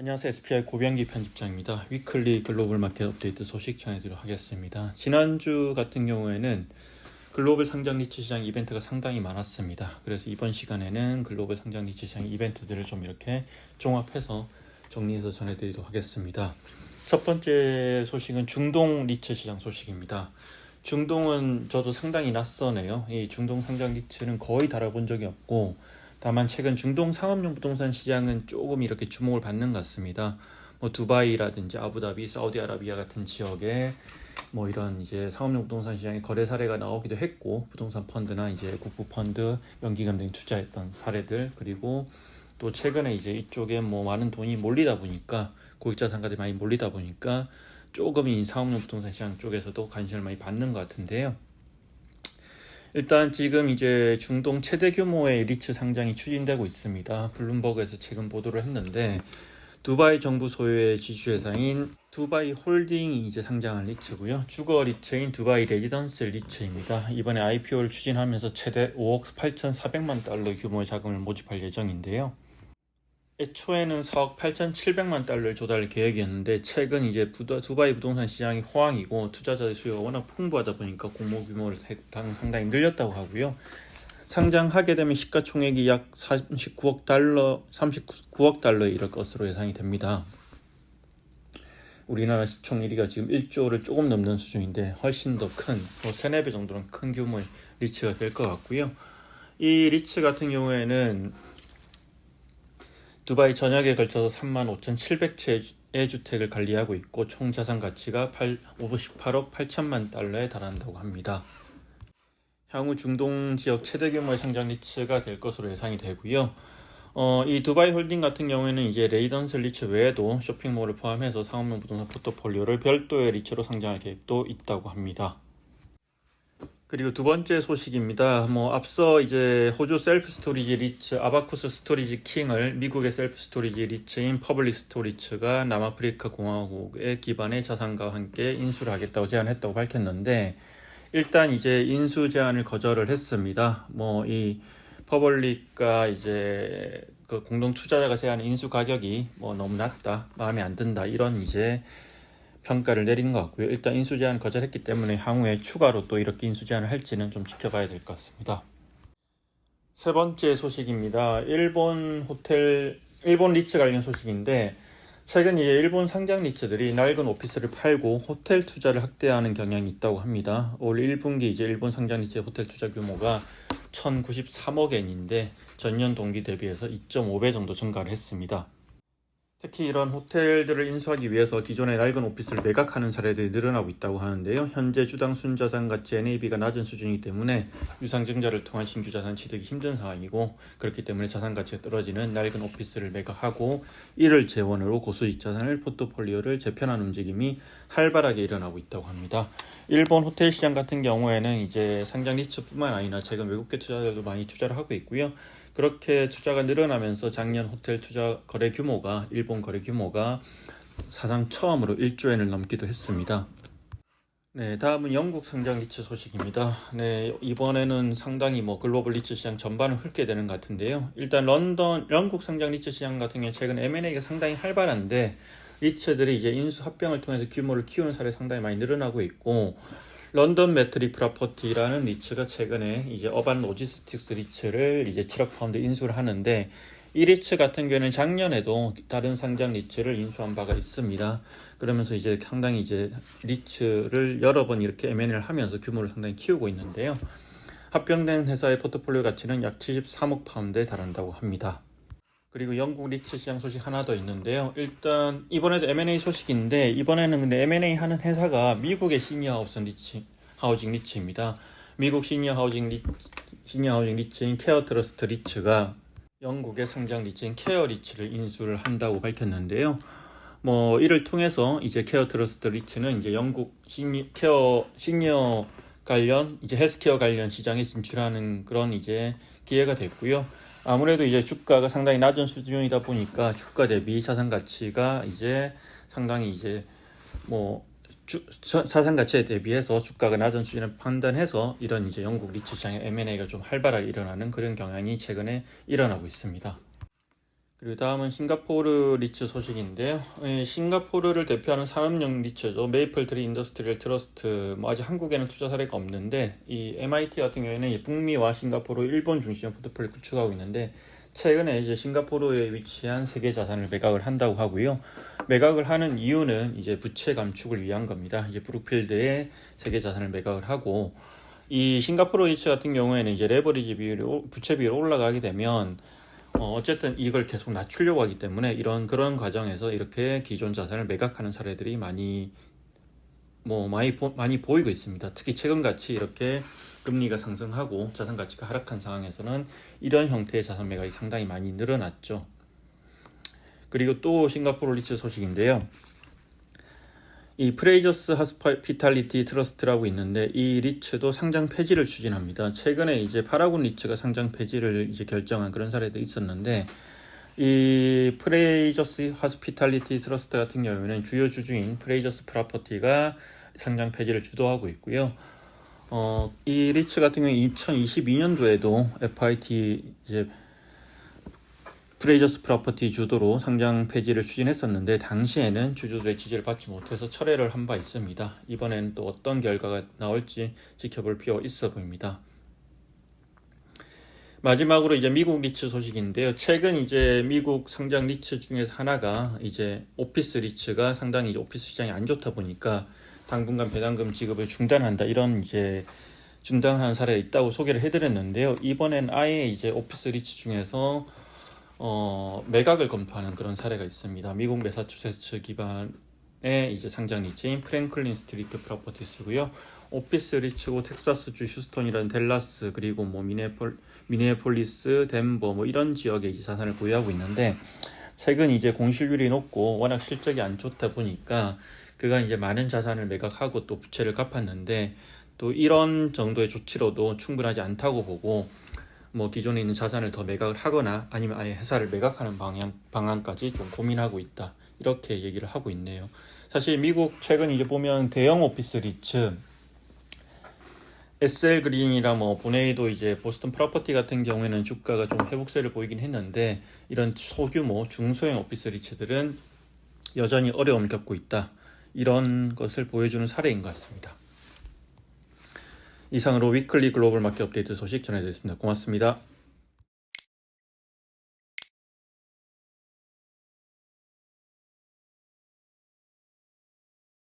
안녕하세요. SPI 고병기 편집장입니다. 위클리 글로벌 마켓 업데이트 소식 전해드리도록 하겠습니다. 지난주 같은 경우에는 글로벌 상장 리츠 시장 이벤트가 상당히 많았습니다. 그래서 이번 시간에는 글로벌 상장 리츠 시장 이벤트들을 좀 이렇게 종합해서 정리해서 전해드리도록 하겠습니다. 첫 번째 소식은 중동 리츠 시장 소식입니다. 중동은 저도 상당히 낯서네요. 이 중동 상장 리츠는 거의 다뤄본 적이 없고, 다만 최근 중동 상업용 부동산 시장은 조금 이렇게 주목을 받는 것 같습니다. 두바이라든지 아부다비, 사우디아라비아 같은 지역에 이런 이제 상업용 부동산 시장의 거래 사례가 나오기도 했고, 부동산 펀드나 이제 국부 펀드, 연기금 등 투자했던 사례들, 그리고 또 최근에 이제 이쪽에 많은 돈이 몰리다 보니까, 고액자산가들이 많이 몰리다 보니까 조금 이 상업용 부동산 시장 쪽에서도 관심을 많이 받는 것 같은데요. 일단 지금 이제 중동 최대 규모의 리츠 상장이 추진되고 있습니다. 블룸버그에서 최근 보도를 했는데, 두바이 정부 소유의 지주회사인 두바이 홀딩이 이제 상장한 리츠고요. 주거 리츠인 두바이 레지던스 리츠입니다. 이번에 IPO를 추진하면서 최대 5억 8,400만 달러 규모의 자금을 모집할 예정인데요. 애초에는 4억 8,700만 달러를 조달할 계획이었는데, 최근 이제 두바이 부동산 시장이 호황이고 투자자의 수요가 워낙 풍부하다 보니까 공모 규모를 상당히 늘렸다고 하고요. 상장하게 되면 시가총액이 약 39억 달러에 이를 것으로 예상이 됩니다. 우리나라 시총 1위가 지금 1조를 조금 넘는 수준인데 훨씬 더 큰, 3, 4배 정도는 큰 규모의 리츠가 될 것 같고요. 이 리츠 같은 경우에는 두바이 전역에 걸쳐서 35,700채의 주택을 관리하고 있고, 총 자산 가치가 58억 8천만 달러에 달한다고 합니다. 향후 중동 지역 최대 규모의 상장 리츠가 될 것으로 예상이 되고요. 이 두바이 홀딩 같은 경우에는 이제 레이던스 리츠 외에도 쇼핑몰을 포함해서 상업용 부동산 포트폴리오를 별도의 리츠로 상장할 계획도 있다고 합니다. 그리고 두 번째 소식입니다. 앞서 이제 호주 셀프 스토리지 리츠 아바쿠스 스토리지 킹을 미국의 셀프 스토리지 리츠인 퍼블릭 스토리츠가 남아프리카 공화국의 기반의 자산가와 함께 인수를 하겠다고 제안했다고 밝혔는데, 일단 이제 인수 제안을 거절을 했습니다. 이 퍼블릭과 이제 그 공동 투자자가 제안한 인수 가격이 너무 낮다, 마음에 안 든다, 이런 이제 평가를 내린 것 같고요. 일단 인수 제안을 거절했기 때문에 향후에 추가로 또 이렇게 인수 제안을 할지는 좀 지켜봐야 될 것 같습니다. 세 번째 소식입니다. 일본 리츠 관련 소식인데, 최근 이제 일본 상장 리츠들이 낡은 오피스를 팔고 호텔 투자를 확대하는 경향이 있다고 합니다. 올 1분기 이제 일본 상장 리츠의 호텔 투자 규모가 1,093억 엔인데 전년 동기 대비해서 2.5배 정도 증가를 했습니다. 특히 이런 호텔들을 인수하기 위해서 기존의 낡은 오피스를 매각하는 사례들이 늘어나고 있다고 하는데요. 현재 주당 순자산 가치 NAV가 낮은 수준이기 때문에 유상증자를 통한 신규 자산 취득이 힘든 상황이고, 그렇기 때문에 자산 가치가 떨어지는 낡은 오피스를 매각하고 이를 재원으로 고수익 자산을 포트폴리오를 재편하는 움직임이 활발하게 일어나고 있다고 합니다. 일본 호텔 시장 같은 경우에는 이제 상장 리츠뿐만 아니라 최근 외국계 투자자들도 많이 투자를 하고 있고요. 그렇게 투자가 늘어나면서 작년 호텔 투자 거래 규모가, 일본 거래 규모가 사상 처음으로 1조 엔을 넘기도 했습니다. 네, 다음은 영국 상장 리츠 소식입니다. 네, 이번에는 상당히 글로벌 리츠 시장 전반을 훑게 되는 것 같은데요. 일단 영국 상장 리츠 시장 같은 경우에 최근 M&A가 상당히 활발한데, 리츠들이 이제 인수 합병을 통해서 규모를 키우는 사례 상당히 많이 늘어나고 있고, 런던 매트리 프로퍼티라는 리츠가 최근에 이제 어반 로지스틱스 리츠를 이제 7억 파운드 인수를 하는데, 이 리츠 같은 경우에는 작년에도 다른 상장 리츠를 인수한 바가 있습니다. 그러면서 이제 상당히 이제 리츠를 여러 번 이렇게 M&A를 하면서 규모를 상당히 키우고 있는데요. 합병된 회사의 포트폴리오 가치는 약 73억 파운드에 달한다고 합니다. 그리고 영국 리츠 시장 소식 하나 더 있는데요. 일단 이번에도 M&A 소식인데, 이번에는 근데 M&A 하는 회사가 미국의 시니어 하우징 리츠입니다. 미국 시니어 하우징 리츠인 케어 트러스트 리츠가 영국의 상장 리츠인 케어 리츠를 인수를 한다고 밝혔는데요. 이를 통해서 이제 케어 트러스트 리츠는 이제 영국 시니어 관련 이제 헬스케어 관련 시장에 진출하는 그런 이제 기회가 됐고요. 아무래도 이제 주가가 상당히 낮은 수준이다 보니까 주가 대비 자산 가치가 이제 상당히 이제 자산 가치에 대비해서 주가가 낮은 수준을 판단해서 이런 이제 영국 리츠 시장의 M&A가 좀 활발하게 일어나는 그런 경향이 최근에 일어나고 있습니다. 그리고 다음은 싱가포르 리츠 소식인데요. 싱가포르를 대표하는 산업용 리츠죠. 메이플트리 인더스트리얼 트러스트, 아직 한국에는 투자 사례가 없는데, 이 MIT 같은 경우에는 북미와 싱가포르, 일본 중심의 포트폴리오 구축하고 있는데, 최근에 이제 싱가포르에 위치한 세계 자산을 매각을 한다고 하고요. 매각을 하는 이유는 이제 부채 감축을 위한 겁니다. 이제 브룩필드의 세계 자산을 매각을 하고, 이 싱가포르 리츠 같은 경우에는 이제 레버리지 비율이, 부채 비율이 올라가게 되면 어쨌든 이걸 계속 낮추려고 하기 때문에 그런 과정에서 이렇게 기존 자산을 매각하는 사례들이 많이 보이고 있습니다. 특히 최근같이 이렇게 금리가 상승하고 자산 가치가 하락한 상황에서는 이런 형태의 자산 매각이 상당히 많이 늘어났죠. 그리고 또 싱가포르 리츠 소식인데요. 이 프레이저스 하스피탈리티 트러스트라고 있는데 이 리츠도 상장 폐지를 추진합니다. 최근에 이제 파라군 리츠가 상장 폐지를 이제 결정한 그런 사례도 있었는데 이 프레이저스 하스피탈리티 트러스트 같은 경우에는 주요 주주인 프레이저스 프로퍼티가 상장 폐지를 주도하고 있고요. 이 리츠 같은 경우 2022년도에도 FIT 이제 프레이저스 프로퍼티 주도로 상장 폐지를 추진했었는데 당시에는 주주들의 지지를 받지 못해서 철회를 한 바 있습니다. 이번에는 또 어떤 결과가 나올지 지켜볼 필요가 있어 보입니다. 마지막으로 이제 미국 리츠 소식인데요. 최근 이제 미국 상장 리츠 중에서 하나가 이제 오피스 리츠가 상당히 이제 오피스 시장이 안 좋다 보니까 당분간 배당금 지급을 중단한다 이런 이제 중단하는 사례가 있다고 소개를 해드렸는데요. 이번엔 아예 이제 오피스 리츠 중에서 매각을 검토하는 그런 사례가 있습니다. 미국 매사추세츠 기반의 이제 상장 리츠인 프랭클린 스트리트 프로퍼티스고요. 오피스 리츠고 텍사스주 휴스턴이라는 댈라스 그리고 미네폴리스, 덴버 이런 지역에 이제 자산을 보유하고 있는데 최근 이제 공실률이 높고 워낙 실적이 안 좋다 보니까 그간 이제 많은 자산을 매각하고 또 부채를 갚았는데 또 이런 정도의 조치로도 충분하지 않다고 보고 기존에 있는 자산을 더 매각을 하거나 아니면 아예 회사를 매각하는 방안까지 좀 고민하고 있다. 이렇게 얘기를 하고 있네요. 사실 미국 최근 이제 보면 대형 오피스 리츠, SL 그린이나 보네이도 이제 보스턴 프로퍼티 같은 경우에는 주가가 좀 회복세를 보이긴 했는데 이런 소규모 중소형 오피스 리츠들은 여전히 어려움을 겪고 있다. 이런 것을 보여주는 사례인 것 같습니다. 이상으로 위클리 글로벌 마켓 업데이트 소식 전해드렸습니다. 고맙습니다.